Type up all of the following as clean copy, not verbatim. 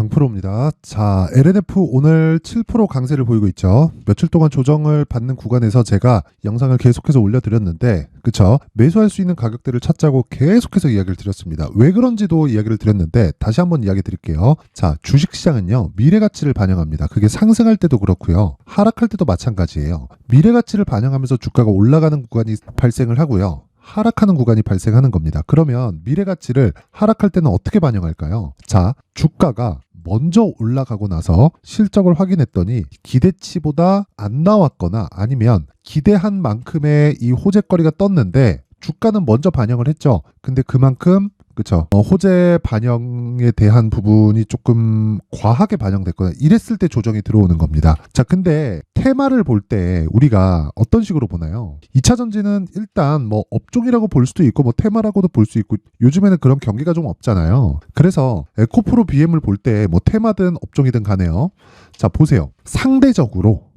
강프로입니다. 자, LNF 오늘 7% 강세를 보이고 있죠. 며칠 동안 조정을 받는 구간에서 제가 영상을 계속해서 올려드렸는데, 그쵸? 매수할 수 있는 가격대를 찾자고 계속해서 이야기를 드렸습니다. 왜 그런지도 이야기를 드렸는데 다시 한번 이야기 드릴게요. 자, 주식시장은요, 미래가치를 반영합니다. 그게 상승할 때도 그렇고요, 하락할 때도 마찬가지예요. 미래가치를 반영하면서 주가가 올라가는 구간이 발생을 하고요, 하락하는 구간이 발생하는 겁니다. 그러면 미래가치를 하락할 때는 어떻게 반영할까요? 자, 주가가 먼저 올라가고 나서 실적을 확인했더니 기대치보다 안 나왔거나 아니면 기대한 만큼의 이 호재거리가 떴는데 주가는 먼저 반영을 했죠. 근데 그만큼 그쵸. 호재 반영에 대한 부분이 조금 과하게 반영됐거나 이랬을 때 조정이 들어오는 겁니다. 자, 근데 테마를 볼 때 우리가 어떤 식으로 보나요? 2차 전지는 일단 뭐 업종이라고 볼 수도 있고 뭐 테마라고도 볼 수 있고 요즘에는 그런 경기가 좀 없잖아요. 그래서 에코프로 BM을 볼 때 뭐 테마든 업종이든 간에요. 자, 보세요. 상대적으로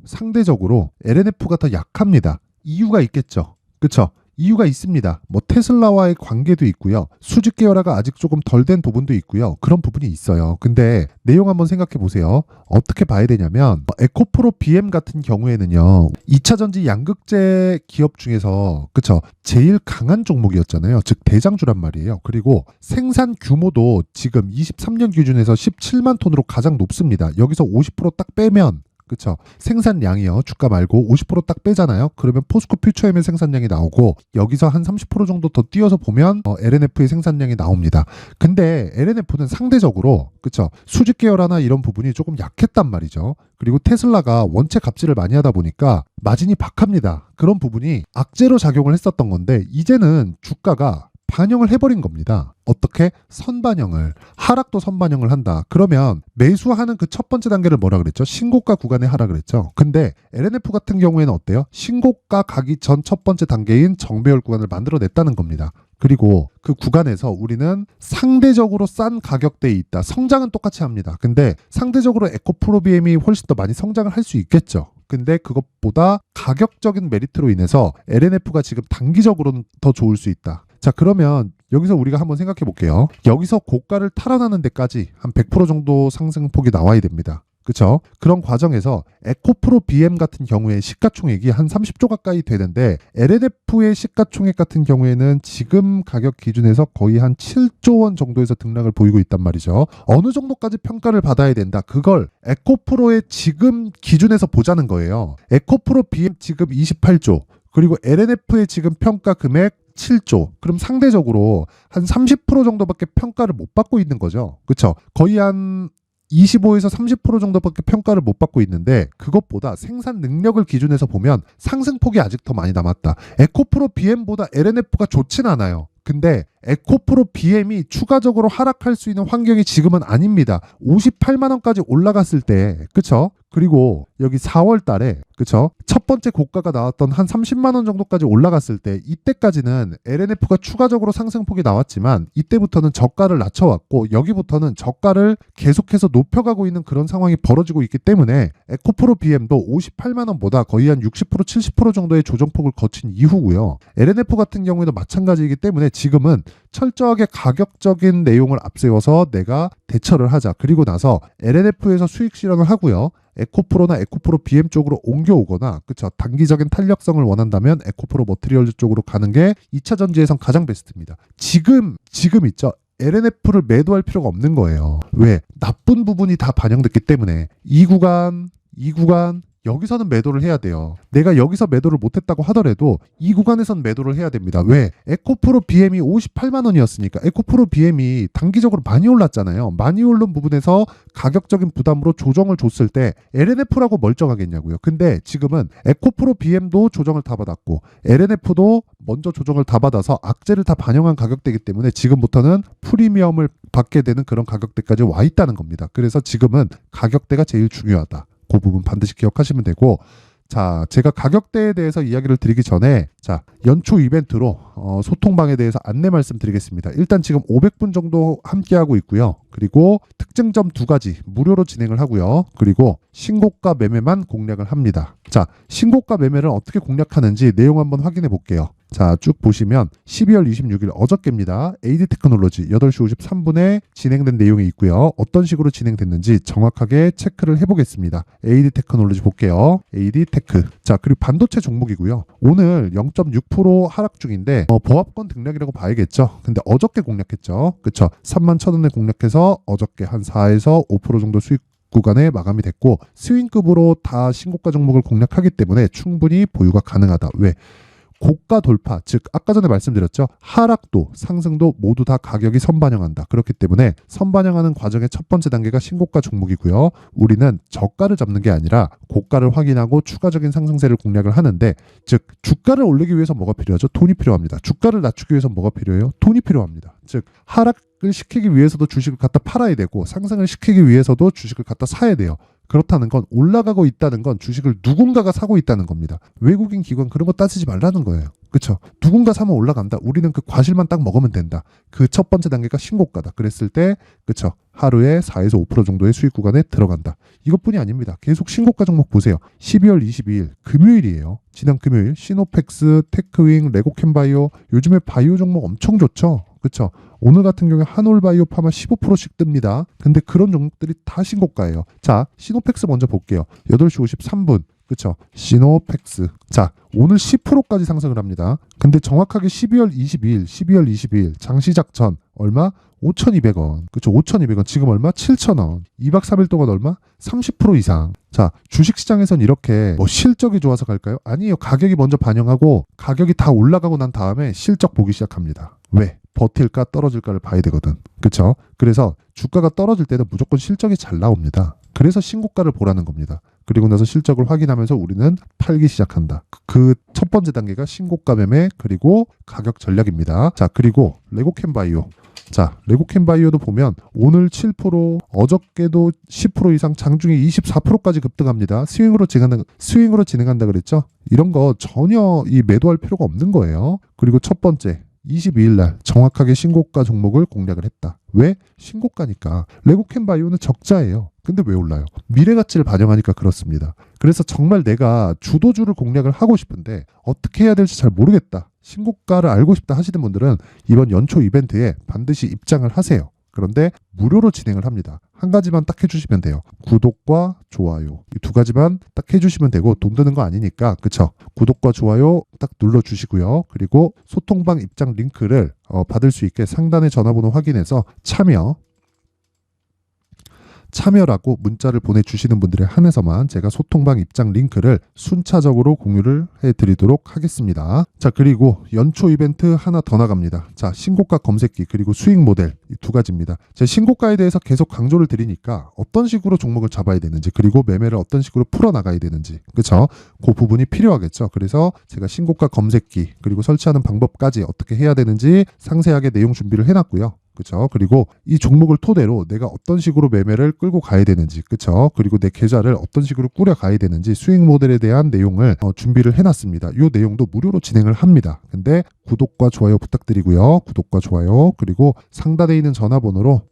LNF가 더 약합니다. 이유가 있겠죠. 그쵸? 이유가 있습니다. 뭐 테슬라와의 관계도 있고요. 수직 계열화가 아직 조금 덜 된 부분도 있고요. 그런 부분이 있어요. 근데 내용 한번 생각해 보세요. 어떻게 봐야 되냐면 에코프로 BM 같은 경우에는요, 2차 전지 양극재 기업 중에서 그쵸, 제일 강한 종목이었잖아요. 즉 대장주란 말이에요. 그리고 생산 규모도 지금 23년 기준에서 17만 톤으로 가장 높습니다. 여기서 50%딱 빼면 그쵸, 생산량이요, 주가 말고 50%딱 빼잖아요. 그러면 포스코 퓨처엠의 생산량이 나오고 여기서 한 30% 정도 더 띄어서 보면 LNF의 생산량이 나옵니다. 근데 LNF는 상대적으로 그쵸, 수직 계열화나 이런 부분이 조금 약했단 말이죠. 그리고 테슬라가 원체 갑질을 많이 하다 보니까 마진이 박합니다. 그런 부분이 악재로 작용을 했었던 건데 이제는 주가가 반영을 해버린 겁니다. 어떻게? 선반영을. 하락도 선반영을 한다. 그러면 매수하는 그 첫 번째 단계를 뭐라 그랬죠? 신고가 구간에 하라 그랬죠. 근데 LNF 같은 경우에는 어때요? 신고가 가기 전 첫 번째 단계인 정배열 구간을 만들어냈다는 겁니다. 그리고 그 구간에서 우리는 상대적으로 싼 가격대에 있다. 성장은 똑같이 합니다. 근데 상대적으로 에코프로 BM이 훨씬 더 많이 성장을 할 수 있겠죠. 근데 그것보다 가격적인 메리트로 인해서 LNF가 지금 단기적으로는 더 좋을 수 있다. 자, 그러면 여기서 우리가 한번 생각해 볼게요. 여기서 고가를 탈환하는 데까지 한 100% 정도 상승폭이 나와야 됩니다. 그쵸? 그런 과정에서 에코프로 BM 같은 경우에 시가총액이 한 30조 가까이 되는데 LNF의 시가총액 같은 경우에는 지금 가격 기준에서 거의 한 7조 원 정도에서 등락을 보이고 있단 말이죠. 어느 정도까지 평가를 받아야 된다. 그걸 에코프로의 지금 기준에서 보자는 거예요. 에코프로 BM 지금 28조, 그리고 LNF의 지금 평가 금액 7조. 그럼 상대적으로 한 30% 정도밖에 평가를 못 받고 있는 거죠. 그쵸? 거의 한 25에서 30% 정도밖에 평가를 못 받고 있는데 그것보다 생산 능력을 기준해서 보면 상승폭이 아직 더 많이 남았다. 에코프로 BM보다 LNF가 좋진 않아요. 근데 에코프로 BM이 추가적으로 하락할 수 있는 환경이 지금은 아닙니다. 58만 원까지 올라갔을 때, 그쵸? 그리고 여기 4월 달에, 그쵸? 첫 번째 고가가 나왔던 한 30만 원 정도까지 올라갔을 때, 이때까지는 LNF가 추가적으로 상승폭이 나왔지만, 이때부터는 저가를 낮춰왔고, 여기부터는 저가를 계속해서 높여가고 있는 그런 상황이 벌어지고 있기 때문에, 에코프로 BM도 58만 원보다 거의 한 60%, 70% 정도의 조정폭을 거친 이후고요. LNF 같은 경우에도 마찬가지이기 때문에 지금은 철저하게 가격적인 내용을 앞세워서 내가 대처를 하자. 그리고 나서 LNF에서 수익 실현을 하고요. 에코프로나 에코프로 BM 쪽으로 옮겨오거나, 그쵸, 단기적인 탄력성을 원한다면 에코프로 머티리얼즈 쪽으로 가는 게 2차 전지에선 가장 베스트입니다. 지금 있죠. LNF를 매도할 필요가 없는 거예요. 왜? 나쁜 부분이 다 반영됐기 때문에 이 구간 여기서는 매도를 해야 돼요. 내가 여기서 매도를 못했다고 하더라도 이 구간에선 매도를 해야 됩니다. 왜? 에코프로 BM이 58만 원이었으니까 에코프로 BM이 단기적으로 많이 올랐잖아요. 많이 오른 부분에서 가격적인 부담으로 조정을 줬을 때 LNF라고 멀쩡하겠냐고요. 근데 지금은 에코프로 BM도 조정을 다 받았고 LNF도 먼저 조정을 다 받아서 악재를 다 반영한 가격대이기 때문에 지금부터는 프리미엄을 받게 되는 그런 가격대까지 와 있다는 겁니다. 그래서 지금은 가격대가 제일 중요하다. 그 부분 반드시 기억하시면 되고, 자, 제가 가격대에 대해서 이야기를 드리기 전에 자, 연초 이벤트로 소통방에 대해서 안내 말씀드리겠습니다. 일단 지금 500분 정도 함께하고 있고요. 그리고 특징점 2가지 무료로 진행을 하고요. 그리고 신고가 매매만 공략을 합니다. 자, 신고가 매매를 어떻게 공략하는지 내용 한번 확인해 볼게요. 자, 쭉 보시면 12월 26일 어저께입니다. AD 테크놀로지 8시 53분에 진행된 내용이 있고요. 어떤 식으로 진행됐는지 정확하게 체크를 해보겠습니다. AD 테크놀로지 볼게요. AD 테크. 자, 그리고 반도체 종목이고요. 오늘 0.6% 하락 중인데 보합권 등락이라고 봐야겠죠. 근데 어저께 공략했죠. 그쵸? 31,000원에 공략해서 어저께 한 4에서 5% 정도 수익 구간에 마감이 됐고 스윙급으로 다 신고가 종목을 공략하기 때문에 충분히 보유가 가능하다. 왜? 고가 돌파, 즉 아까 전에 말씀드렸죠. 하락도 상승도 모두 다 가격이 선반영한다. 그렇기 때문에 선반영하는 과정의 첫 번째 단계가 신고가 종목이고요. 우리는 저가를 잡는 게 아니라 고가를 확인하고 추가적인 상승세를 공략을 하는데, 즉 주가를 올리기 위해서 뭐가 필요하죠? 돈이 필요합니다. 주가를 낮추기 위해서 뭐가 필요해요? 돈이 필요합니다. 즉 하락을 시키기 위해서도 주식을 갖다 팔아야 되고 상승을 시키기 위해서도 주식을 갖다 사야 돼요. 그렇다는 건 올라가고 있다는 건 주식을 누군가가 사고 있다는 겁니다. 외국인 기관 그런 거 따지지 말라는 거예요. 그렇죠? 누군가 사면 올라간다. 우리는 그 과실만 딱 먹으면 된다. 그 첫 번째 단계가 신고가다. 그랬을 때 그렇죠? 하루에 4에서 5% 정도의 수익 구간에 들어간다. 이것뿐이 아닙니다. 계속 신고가 종목 보세요. 12월 22일 금요일이에요. 지난 금요일 시노펙스, 테크윙, 레고캠바이오, 요즘에 바이오 종목 엄청 좋죠. 그렇죠? 오늘 같은 경우에 한올바이오 파마 15%씩 뜹니다. 근데 그런 종목들이 다 신고가예요. 자, 시노펙스 먼저 볼게요. 8시 53분. 그쵸? 시노펙스. 자, 오늘 10%까지 상승을 합니다. 근데 정확하게 12월 22일 장시작 전 얼마? 5,200원. 그쵸? 5,200원. 지금 얼마? 7,000원. 2박 3일 동안 얼마? 30% 이상. 자, 주식시장에선 이렇게 뭐 실적이 좋아서 갈까요? 아니에요. 가격이 먼저 반영하고 가격이 다 올라가고 난 다음에 실적 보기 시작합니다. 왜? 버틸까 떨어질까를 봐야 되거든. 그쵸? 그래서 주가가 떨어질 때는 무조건 실적이 잘 나옵니다. 그래서 신고가를 보라는 겁니다. 그리고 나서 실적을 확인하면서 우리는 팔기 시작한다. 그 첫 번째 단계가 신고가 매매 그리고 가격 전략입니다. 자, 그리고 레고캠바이오. 자, 레고캠바이오도 보면 오늘 7%, 어저께도 10% 이상, 장중에 24%까지 급등합니다. 스윙으로 진행한다 그랬죠? 이런 거 전혀 매도할 필요가 없는 거예요. 그리고 첫 번째 22일 날 정확하게 신고가 종목을 공략을 했다. 왜? 신고가니까. 레고캠바이오는 적자예요. 근데 왜 올라요? 미래 가치를 반영하니까 그렇습니다. 그래서 정말 내가 주도주를 공략을 하고 싶은데 어떻게 해야 될지 잘 모르겠다. 신고가를 알고 싶다 하시는 분들은 이번 연초 이벤트에 반드시 입장을 하세요. 그런데 무료로 진행을 합니다. 한 가지만 딱 해주시면 돼요. 구독과 좋아요. 이 두 가지만 딱 해주시면 되고 돈 드는 거 아니니까 그쵸? 구독과 좋아요 딱 눌러주시고요. 그리고 소통방 입장 링크를 받을 수 있게 상단의 전화번호 확인해서 참여라고 문자를 보내주시는 분들에 한해서만 제가 소통방 입장 링크를 순차적으로 공유를 해드리도록 하겠습니다. 자, 그리고 연초 이벤트 하나 더 나갑니다. 자, 신고가 검색기 그리고 수익 모델 이 두 가지입니다. 제가 신고가에 대해서 계속 강조를 드리니까 어떤 식으로 종목을 잡아야 되는지 그리고 매매를 어떤 식으로 풀어나가야 되는지 그쵸? 그 부분이 필요하겠죠. 그래서 제가 신고가 검색기 그리고 설치하는 방법까지 어떻게 해야 되는지 상세하게 내용 준비를 해놨고요. 그쵸? 그리고 이 종목을 토대로 내가 어떤 식으로 매매를 끌고 가야 되는지, 그쵸? 그리고 내 계좌를 어떤 식으로 꾸려 가야 되는지 수익 모델에 대한 내용을 준비를 해놨습니다. 이 내용도 무료로 진행을 합니다. 근데 구독과 좋아요 부탁드리고요. 구독과 좋아요 그리고 상단에 있는 전화번호로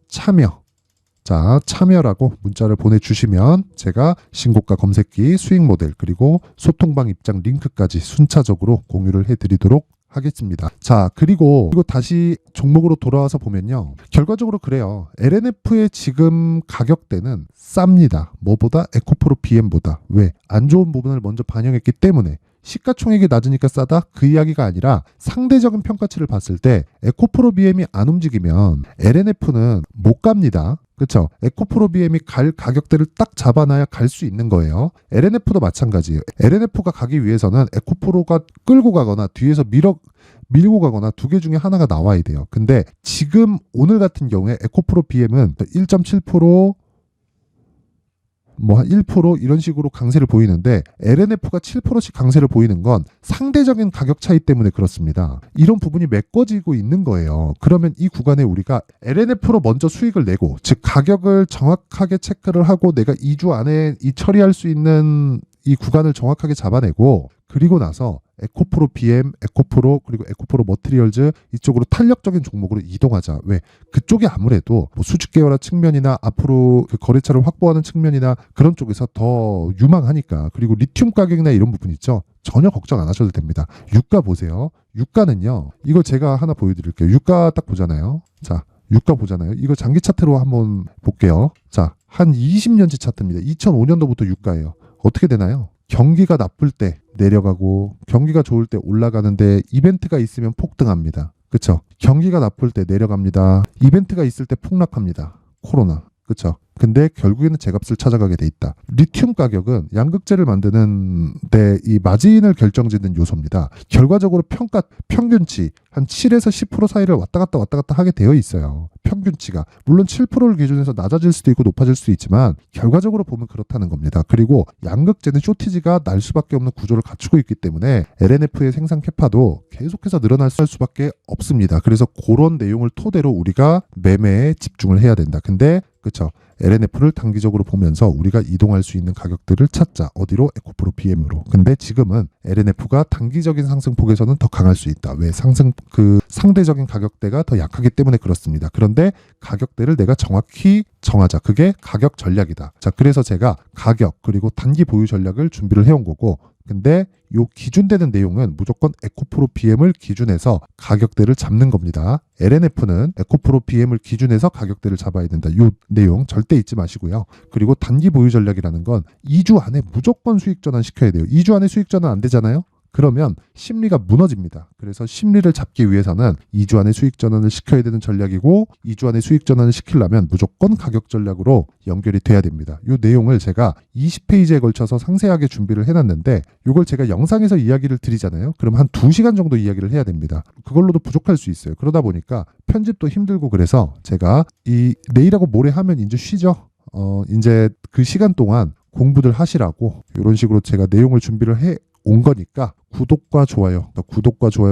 참여라고 문자를 보내주시면 제가 신고가 검색기, 수익 모델 그리고 소통방 입장 링크까지 순차적으로 공유를 해드리도록 하겠습니다. 자, 그리고 다시 종목으로 돌아와서 보면요. 결과적으로 그래요. LNF의 지금 가격대는 쌉니다. 뭐보다 에코프로 BM보다. 왜? 안 좋은 부분을 먼저 반영했기 때문에. 시가총액이 낮으니까 싸다? 그 이야기가 아니라 상대적인 평가치를 봤을 때 에코프로 BM이 안 움직이면 LNF는 못 갑니다. 그렇죠? 에코프로 BM이 갈 가격대를 딱 잡아놔야 갈 수 있는 거예요. LNF도 마찬가지예요. LNF가 가기 위해서는 에코프로가 끌고 가거나 뒤에서 밀고 가거나 두 개 중에 하나가 나와야 돼요. 근데 지금 오늘 같은 경우에 에코프로 BM은 1.7% 뭐 한 1% 이런 식으로 강세를 보이는데 LNF가 7%씩 강세를 보이는 건 상대적인 가격 차이 때문에 그렇습니다. 이런 부분이 메꿔지고 있는 거예요. 그러면 이 구간에 우리가 LNF로 먼저 수익을 내고 즉 가격을 정확하게 체크를 하고 내가 2주 안에 이 처리할 수 있는 이 구간을 정확하게 잡아내고 그리고 나서 에코프로 BM, 에코프로 그리고 에코프로 머티리얼즈 이쪽으로 탄력적인 종목으로 이동하자. 왜? 그쪽이 아무래도 뭐 수직 계열화 측면이나 앞으로 그 거래처를 확보하는 측면이나 그런 쪽에서 더 유망하니까. 그리고 리튬 가격이나 이런 부분 있죠. 전혀 걱정 안 하셔도 됩니다. 유가 보세요. 유가는요. 이거 제가 하나 보여드릴게요. 유가 딱 보잖아요. 자, 유가 보잖아요. 이거 장기 차트로 한번 볼게요. 자, 한 20년치 차트입니다. 2005년도부터 유가예요. 어떻게 되나요? 경기가 나쁠 때 내려가고 경기가 좋을 때 올라가는데 이벤트가 있으면 폭등합니다. 그쵸? 경기가 나쁠 때 내려갑니다. 이벤트가 있을 때 폭락합니다. 코로나. 그쵸? 근데 결국에는 제값을 찾아가게 돼 있다. 리튬 가격은 양극재를 만드는데 이 마진을 결정짓는 요소입니다. 결과적으로 평균치 한 7에서 10% 사이를 왔다 갔다 하게 되어 있어요. 평균치가. 물론 7%를 기준해서 낮아질 수도 있고 높아질 수도 있지만 결과적으로 보면 그렇다는 겁니다. 그리고 양극재는 쇼티지가 날 수밖에 없는 구조를 갖추고 있기 때문에 LNF의 생산 캐파도 계속해서 늘어날 수밖에 없습니다. 그래서 그런 내용을 토대로 우리가 매매에 집중을 해야 된다. 근데 그쵸? LNF를 단기적으로 보면서 우리가 이동할 수 있는 가격들을 찾자. 어디로? 에코프로 BM으로. 근데 지금은 LNF가 단기적인 상승폭에서는 더 강할 수 있다. 왜? 상대적인 가격대가 더 약하기 때문에 그렇습니다. 그런데 가격대를 내가 정확히 정하자. 그게 가격 전략이다. 자, 그래서 제가 가격 그리고 단기 보유 전략을 준비를 해온 거고, 근데 요 기준되는 내용은 무조건 에코프로 BM을 기준해서 가격대를 잡는 겁니다. LNF는 에코프로 BM을 기준해서 가격대를 잡아야 된다. 요 내용 절대 잊지 마시고요. 그리고 단기 보유 전략이라는 건 2주 안에 무조건 수익 전환 시켜야 돼요. 2주 안에 수익 전환 안 되잖아요. 그러면 심리가 무너집니다. 그래서 심리를 잡기 위해서는 2주 안에 수익 전환을 시켜야 되는 전략이고 2주 안에 수익 전환을 시키려면 무조건 가격 전략으로 연결이 돼야 됩니다. 이 내용을 제가 20페이지에 걸쳐서 상세하게 준비를 해놨는데 이걸 제가 영상에서 이야기를 드리잖아요. 그럼 한 2시간 정도 이야기를 해야 됩니다. 그걸로도 부족할 수 있어요. 그러다 보니까 편집도 힘들고 그래서 제가 내일하고 모레 하면 이제 쉬죠. 이제 그 시간 동안 공부들 하시라고 이런 식으로 제가 내용을 준비를 해 온 거니까 구독과 좋아요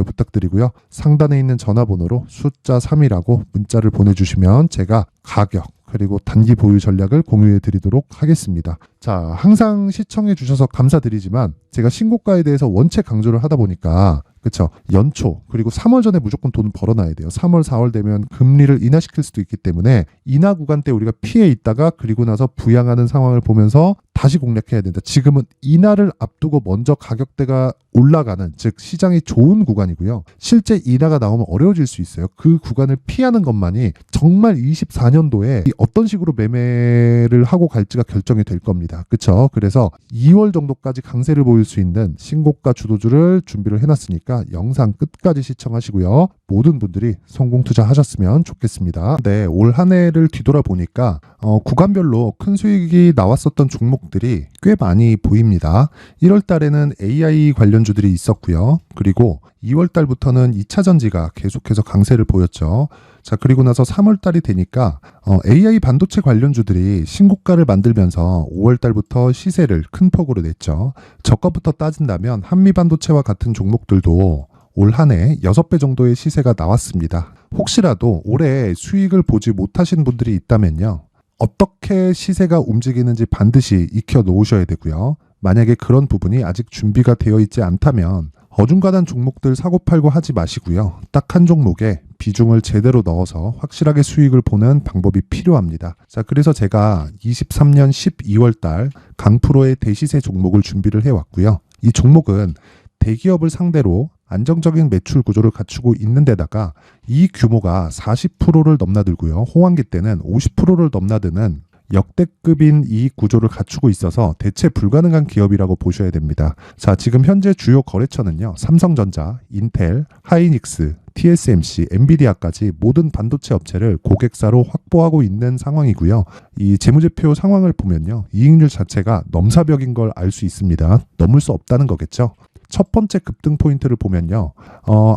부탁드리고요. 상단에 있는 전화번호로 숫자 3이라고 문자를 보내주시면 제가 가격 그리고 단기 보유 전략을 공유해 드리도록 하겠습니다. 자, 항상 시청해 주셔서 감사드리지만 제가 신고가에 대해서 원체 강조를 하다 보니까 그쵸? 연초 그리고 3월 전에 무조건 돈 벌어놔야 돼요. 3월 4월 되면 금리를 인하시킬 수도 있기 때문에 인하 구간 때 우리가 피해 있다가 그리고 나서 부양하는 상황을 보면서 다시 공략해야 된다. 지금은 인하를 앞두고 먼저 가격대가 올라가는 즉 시장이 좋은 구간이고요. 실제 인하가 나오면 어려워질 수 있어요. 그 구간을 피하는 것만이 정말 24년도에 어떤 식으로 매매를 하고 갈지가 결정이 될 겁니다. 그쵸? 그래서 2월 정도까지 강세를 보일 수 있는 신고가 주도주를 준비를 해놨으니까 영상 끝까지 시청하시고요. 모든 분들이 성공 투자하셨으면 좋겠습니다. 네, 올 한 해를 뒤돌아보니까 구간별로 큰 수익이 나왔었던 종목들이 꽤 많이 보입니다. 1월 달에는 AI 관련주들이 있었고요. 그리고 2월 달부터는 2차 전지가 계속해서 강세를 보였죠. 자, 그리고 나서 3월 달이 되니까 AI 반도체 관련주들이 신고가를 만들면서 5월 달부터 시세를 큰 폭으로 냈죠. 저가부터 따진다면 한미 반도체와 같은 종목들도 올 한 해 6배 정도의 시세가 나왔습니다. 혹시라도 올해 수익을 보지 못하신 분들이 있다면요. 어떻게 시세가 움직이는지 반드시 익혀 놓으셔야 되고요. 만약에 그런 부분이 아직 준비가 되어 있지 않다면 어중간한 종목들 사고팔고 하지 마시고요. 딱 한 종목에 비중을 제대로 넣어서 확실하게 수익을 보는 방법이 필요합니다. 자, 그래서 제가 23년 12월 달 강프로의 대시세 종목을 준비를 해왔고요. 이 종목은 대기업을 상대로 안정적인 매출 구조를 갖추고 있는 데다가 이 규모가 40%를 넘나들고요. 호황기 때는 50%를 넘나드는 역대급인 이익 구조를 갖추고 있어서 대체 불가능한 기업이라고 보셔야 됩니다. 자, 지금 현재 주요 거래처는요. 삼성전자, 인텔, 하이닉스, TSMC, 엔비디아까지 모든 반도체 업체를 고객사로 확보하고 있는 상황이고요. 이 재무제표 상황을 보면요. 이익률 자체가 넘사벽인 걸 알 수 있습니다. 넘을 수 없다는 거겠죠. 첫 번째 급등 포인트를 보면요.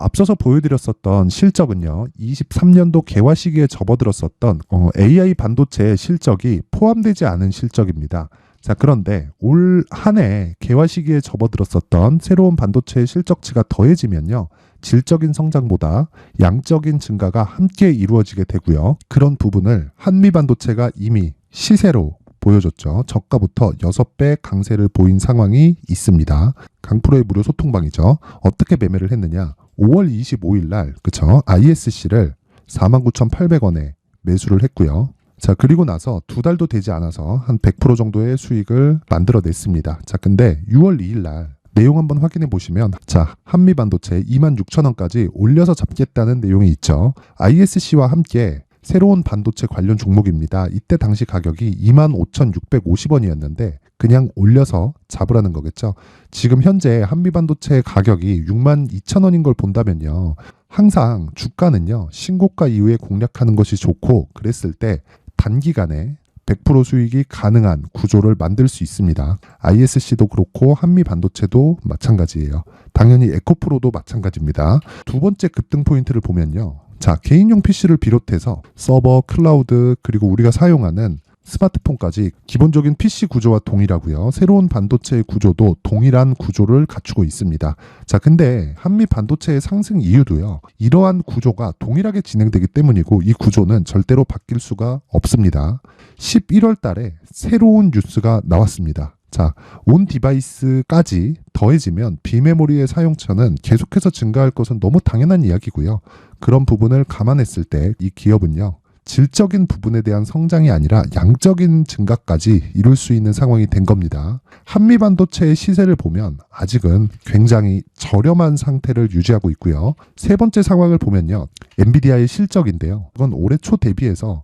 앞서서 보여드렸었던 실적은요. 23년도 개화 시기에 접어들었었던 AI 반도체의 실적이 포함되지 않은 실적입니다. 자, 그런데 올 한 해 개화 시기에 접어들었었던 새로운 반도체의 실적치가 더해지면요. 질적인 성장보다 양적인 증가가 함께 이루어지게 되고요. 그런 부분을 한미 반도체가 이미 시세로 보여줬죠. 저가부터 6배 강세를 보인 상황이 있습니다. 강프로의 무료 소통방이죠. 어떻게 매매를 했느냐. 5월 25일 날 그쵸? ISC를 49,800원에 매수를 했고요. 자, 그리고 나서 2달도 되지 않아서 한 100% 정도의 수익을 만들어냈습니다. 자, 근데 6월 2일 날 내용 한번 확인해 보시면 자, 한미반도체 26,000원까지 올려서 잡겠다는 내용이 있죠. ISC와 함께 새로운 반도체 관련 종목입니다. 이때 당시 가격이 25,650원이었는데 그냥 올려서 잡으라는 거겠죠. 지금 현재 한미반도체 가격이 62,000원인 걸 본다면요. 항상 주가는요. 신고가 이후에 공략하는 것이 좋고 그랬을 때 단기간에 100% 수익이 가능한 구조를 만들 수 있습니다. ISC도 그렇고 한미반도체도 마찬가지예요. 당연히 에코프로도 마찬가지입니다. 두 번째 급등 포인트를 보면요. 자, 개인용 PC를 비롯해서 서버, 클라우드, 그리고 우리가 사용하는 스마트폰까지 기본적인 PC 구조와 동일하고요. 새로운 반도체의 구조도 동일한 구조를 갖추고 있습니다. 자, 근데 한미 반도체의 상승 이유도요. 이러한 구조가 동일하게 진행되기 때문이고 이 구조는 절대로 바뀔 수가 없습니다. 11월 달에 새로운 뉴스가 나왔습니다. 자, 온 디바이스까지 더해지면 비메모리의 사용처는 계속해서 증가할 것은 너무 당연한 이야기고요. 그런 부분을 감안했을 때 이 기업은요. 질적인 부분에 대한 성장이 아니라 양적인 증가까지 이룰 수 있는 상황이 된 겁니다. 한미반도체의 시세를 보면 아직은 굉장히 저렴한 상태를 유지하고 있고요. 세 번째 상황을 보면요. 엔비디아의 실적인데요. 이건 올해 초 대비해서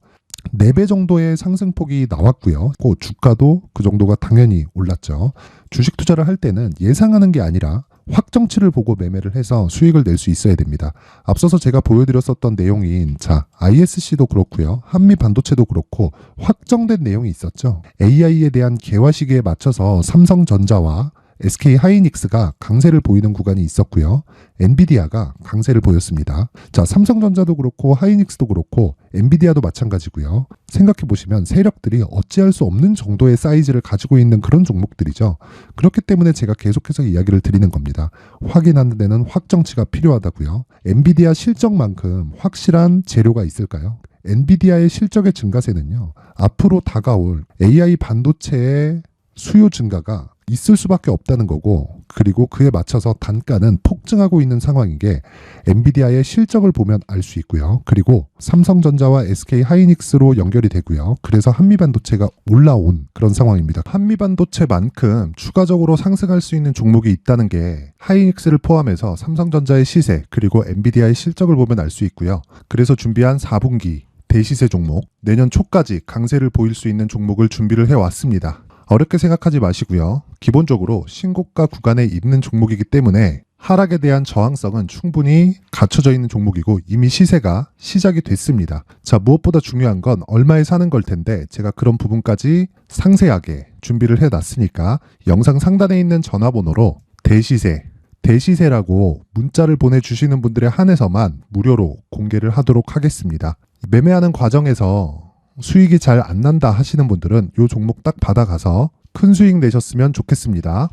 4배 정도의 상승폭이 나왔고요. 그 주가도 그 정도가 당연히 올랐죠. 주식 투자를 할 때는 예상하는 게 아니라 확정치를 보고 매매를 해서 수익을 낼 수 있어야 됩니다. 앞서서 제가 보여드렸었던 내용인 자, ISC도 그렇고요. 한미 반도체도 그렇고 확정된 내용이 있었죠. AI에 대한 개화 시기에 맞춰서 삼성전자와 SK 하이닉스가 강세를 보이는 구간이 있었고요. 엔비디아가 강세를 보였습니다. 자, 삼성전자도 그렇고 하이닉스도 그렇고 엔비디아도 마찬가지고요. 생각해 보시면 세력들이 어찌할 수 없는 정도의 사이즈를 가지고 있는 그런 종목들이죠. 그렇기 때문에 제가 계속해서 이야기를 드리는 겁니다. 확인하는 데는 확정치가 필요하다고요. 엔비디아 실적만큼 확실한 재료가 있을까요? 엔비디아의 실적의 증가세는요. 앞으로 다가올 AI 반도체의 수요 증가가 있을 수밖에 없다는 거고 그리고 그에 맞춰서 단가는 폭증하고 있는 상황인 게 엔비디아의 실적을 보면 알 수 있고요. 그리고 삼성전자와 SK 하이닉스로 연결이 되고요. 그래서 한미반도체가 올라온 그런 상황입니다. 한미반도체만큼 추가적으로 상승할 수 있는 종목이 있다는 게 하이닉스를 포함해서 삼성전자의 시세 그리고 엔비디아의 실적을 보면 알 수 있고요. 그래서 준비한 4분기 대시세 종목 내년 초까지 강세를 보일 수 있는 종목을 준비를 해왔습니다. 어렵게 생각하지 마시고요. 기본적으로 신고가 구간에 있는 종목이기 때문에 하락에 대한 저항성은 충분히 갖춰져 있는 종목이고 이미 시세가 시작이 됐습니다. 자, 무엇보다 중요한 건 얼마에 사는 걸 텐데 제가 그런 부분까지 상세하게 준비를 해놨으니까 영상 상단에 있는 전화번호로 대시세라고 문자를 보내주시는 분들에 한해서만 무료로 공개를 하도록 하겠습니다. 매매하는 과정에서 수익이 잘 안 난다 하시는 분들은 이 종목 딱 받아가서 큰 수익 내셨으면 좋겠습니다.